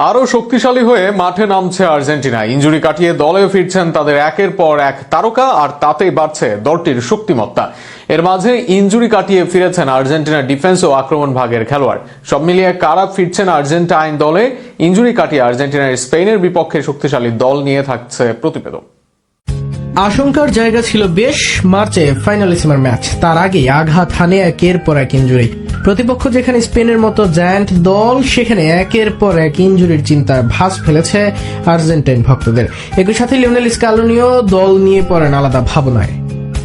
আরো শক্তিশালী হয়ে মাঠে নামছে আর্জেন্টিনা। ইনজুরি কাটিয়ে দলে ফিরছেন তাদের একের পর এক তারকা, আর তাতেই বাড়ছে দলটির শক্তিমত্তা। এর মাঝে ইনজুরি কাটিয়ে ফিরেছেন আর্জেন্টিনার ডিফেন্স ও আক্রমণ ভাগের খেলোয়াড়। সব মিলিয়ে কারা ফিরছেন আর্জেন্টাইন দলে। ইনজুরি কাটিয়ে আর্জেন্টিনার স্পেনের বিপক্ষে শক্তিশালী দল নিয়ে থাকছে প্রতিবেদন। আশঙ্কার জায়গা ছিল বেশ। মার্চে ফাইনালিসিমার ম্যাচ, তার আগে আঘাত হানে একের পর এক ইনজুরি। প্রতিপক্ষ যেখানে স্পেনের মতো জায়ান্ট দল, সেখানে একের পর এক ইনজুরির চিন্তায় ভাঁজ ফেলেছে আর্জেন্টাইন ভক্তদের। একই সাথে লিওনেল স্ক্যালোনিও দল নিয়ে পড়েন আলাদা ভাবনায়।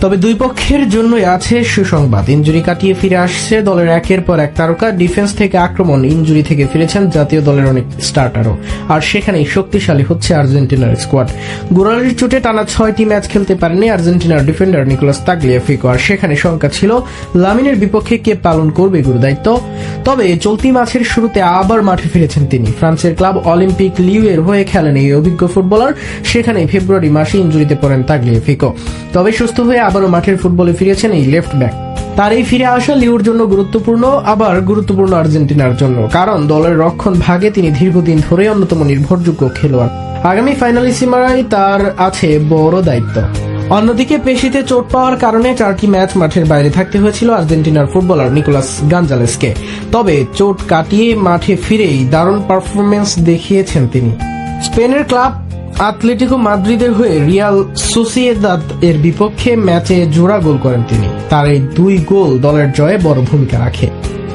তবে দুই পক্ষের জন্যই আছে সুসংবাদ। ইনজুরি কাটিয়ে ফিরে আসছে দলের একের পর এক তারকা। ডিফেন্স থেকে আক্রমণ, ইনজুরি থেকে ফিরেছেন জাতীয় দলের অনেক স্টার্টারও। আর সেখানেই শক্তিশালী হচ্ছে আর্জেন্টিনার স্কোয়াড। গোড়ালির চোটে টানা 6টি ম্যাচ খেলতে পারেনি আর্জেন্টিনার ডিফেন্ডার নিকোলাস তাগলিয়াফিকো। আর সেখানে শঙ্কা ছিল লামিনের বিপক্ষে কে পালন করবে গুরু দায়িত্ব। তবে চলতি ম্যাচের শুরুতে আবার মাঠে ফিরেছেন তিনি। ফ্রান্সের ক্লাব অলিম্পিক লিউয়ের হয়ে খেলেন এই অভিজ্ঞ ফুটবলার। সেখানে ফেব্রুয়ারি মাসে ইনজুরিতে পড়েন তাগলিয়াফিকো। তবে সুস্থ হয়ে আবারও মাঠের ফুটবলে ফিরেছেন এই লেফট ব্যাক। তার এই ফিরে আসা লিওর জন্য গুরুত্বপূর্ণ, আবার গুরুত্বপূর্ণ আর্জেন্টিনার জন্য, কারণ দলের রক্ষণ ভাগে তিনি দীর্ঘদিন ধরে অন্যতম নির্ভরযোগ্য খেলোয়াড়। আগামী ফাইনালিসিমায় তার আছে বড় দায়িত্ব। অন্যদিকে পেশিতে চোট পাওয়ার কারণে 4টি ম্যাচ মাঠের বাইরে থাকতে হয়েছিল আর্জেন্টিনার ফুটবলার নিকোলাস গঞ্জালেসকে। তবে চোট কাটিয়ে মাঠে ফিরেই দারুণ পারফরমেন্স দেখিয়েছেন তিনি। স্পেনের ক্লাব আতলেটিকো মাদ্রিদের হয়ে রিয়াল সোসিয়েদাদ এর বিপক্ষে ম্যাচে জোড়া গোল করেন তিনি। তার এই 2 গোল দলের জয়ে বড় ভূমিকা রাখে।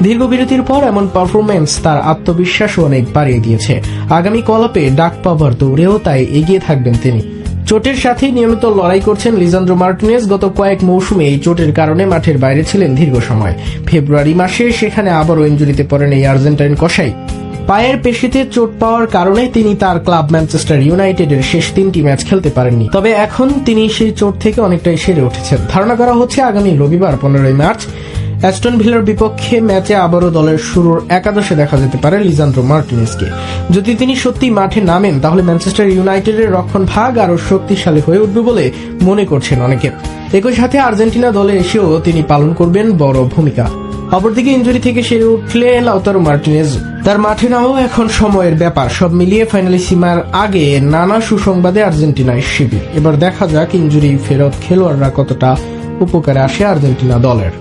দীর্ঘ বিরতির পর এমন পারফরমেন্স তার আত্মবিশ্বাসও অনেক বাড়িয়ে দিয়েছে। আগামী কলাপে ডাক পাওয়ার দৌড়েও তাই এগিয়ে থাকবেন তিনি। চোটের সাথে নিয়মিত লড়াই করছেন লিজান্দ্রো মার্টিনেজ। গত কয়েক মৌসুমে এই চোটের কারণে মাঠের বাইরে ছিলেন দীর্ঘ সময়। ফেব্রুয়ারি মাসে সেখানে আবারও ইনজুরিতে পড়েন এই আর্জেন্টাইন কসাই। পায়ের পেশিতে চোট পাওয়ার কারণে তিনি তার ক্লাব ম্যানচেস্টার ইউনাইটেডের শেষ 3টি ম্যাচ খেলতে পারেননি। তবে এখন তিনি সেই চোট থেকে অনেকটাই সেরে উঠেছেন। ধারণা করা হচ্ছে আগামী রবিবার 15 মার্চ অ্যাস্টন ভিলার বিপক্ষে ম্যাচে আবারও দলের শুরুর একাদশে দেখা যেতে পারে লিজান্দ্রো মার্টিনেজকে। যদি তিনি সত্যি মাঠে নামেন, তাহলে ম্যানচেস্টার ইউনাইটেডের রক্ষণ ভাগ আরও শক্তিশালী হয়ে উঠবে বলে মনে করছেন অনেকে। একই সাথে আর্জেন্টিনা দলে এসেও তিনি পালন করবেন বড় ভূমিকা। অপরদিকে ইনজুরি থেকে সেরে উঠলে লাউতারো মার্টিনেজ, তার মাঠে নামাও এখন সময়ের ব্যাপার। সব মিলিয়ে ফাইনালিসিমার আগে নানা সুসংবাদে আর্জেন্টিনায় শিবির। এবার দেখা যাক ইনজুরি ফেরত খেলোয়াড়রা কতটা উপকারে আসে আর্জেন্টিনা দলের।